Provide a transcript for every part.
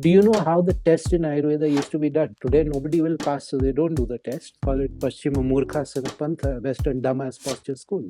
Do you know how the test in Ayurveda used to be done? Today, nobody will pass, so they don't do the test. Call it Paschima Murkhasana Pantha, Western Dumbass Posture School.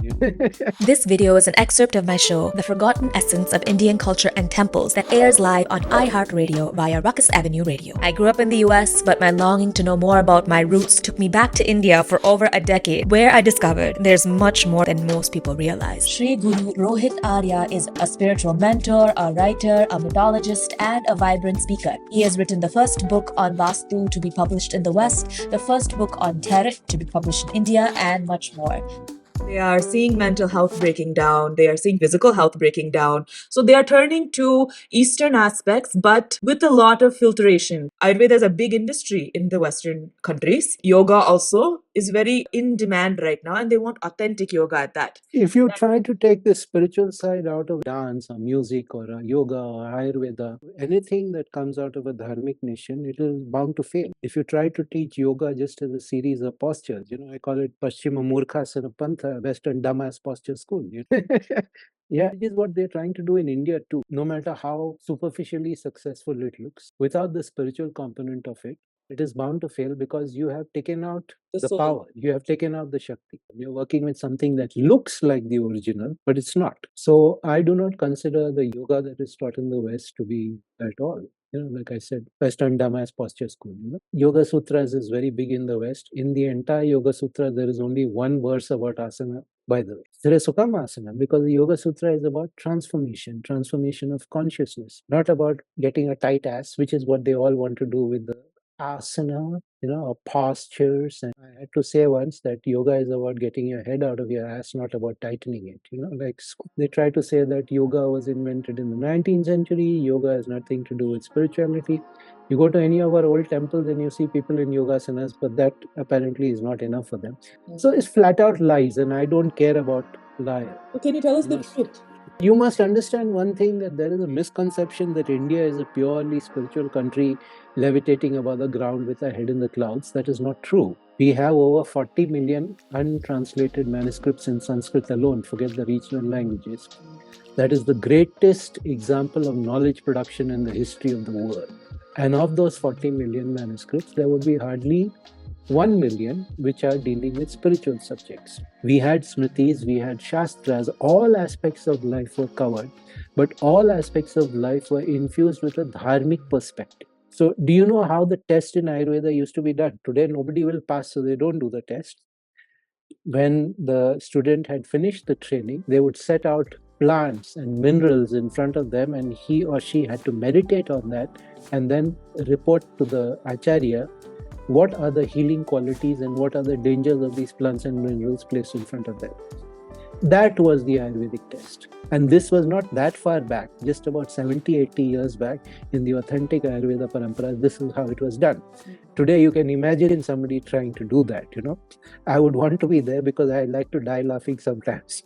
This video is an excerpt of my show, The Forgotten Essence of Indian Culture and Temples, that airs live on iHeartRadio via Ruckus Avenue Radio. I grew up in the US, but my longing to know more about my roots took me back to India for over a decade, where I discovered there's much more than most people realize. Shri Guru Rohit Arya is a spiritual mentor, a writer, a mythologist, and a vibrant speaker. He has written the first book on Vastu to be published in the West, the first book on Tarot to be published in India, and much more. They are seeing mental health breaking down. They are seeing physical health breaking down. So they are turning to Eastern aspects, but with a lot of filtration. Ayurveda is a big industry in the Western countries. Yoga also is very in demand right now, and they want authentic yoga at that. If you try to take the spiritual side out of dance or music or yoga or Ayurveda, anything that comes out of a dharmic nation, it is bound to fail. If you try to teach yoga just as a series of postures, I call it Paschima Murkhasana Pantha, Western Dumbass Posture School. Yeah, it is what they're trying to do in India too. No matter how superficially successful it looks, without the spiritual component of it, it is bound to fail because you have taken out the soul. power, you have taken out the Shakti. You're working with something that looks like the original, but it's not. So I do not consider the yoga that is taught in the West to be at all. Like I said, Western Dhamma's posture school. Yoga Sutras is very big in the West. In the entire Yoga Sutra, there is only one verse about asana, by the way. There is Sukama Asana, because the Yoga Sutra is about transformation of consciousness, not about getting a tight ass, which is what they all want to do with the asana, or postures. And I had to say once that yoga is about getting your head out of your ass, not about tightening it. Like they try to say that yoga was invented in the 19th century. Yoga has nothing to do with spirituality. You go to any of our old temples and you see people in yogasanas, but that apparently is not enough for them. So it's flat out lies, and I don't care about liar. Well, can you tell us the truth? You must understand one thing, that there is a misconception that India is a purely spiritual country levitating above the ground with a head in the clouds. That is not true. We have over 40 million untranslated manuscripts in Sanskrit alone, forget the regional languages. That is the greatest example of knowledge production in the history of the world. And of those 40 million manuscripts, there would be hardly 1 million which are dealing with spiritual subjects. We had Smritis, we had Shastras, all aspects of life were covered, but all aspects of life were infused with a dharmic perspective. So do you know how the test in Ayurveda used to be done? Today nobody will pass, so they don't do the test. When the student had finished the training, they would set out plants and minerals in front of them, and he or she had to meditate on that and then report to the Acharya what are the healing qualities and what are the dangers of these plants and minerals placed in front of them. That was the Ayurvedic test. And this was not that far back, just about 70, 80 years back in the authentic Ayurveda parampara. This is how it was done. Today, you can imagine somebody trying to do that, I would want to be there because I like to die laughing sometimes.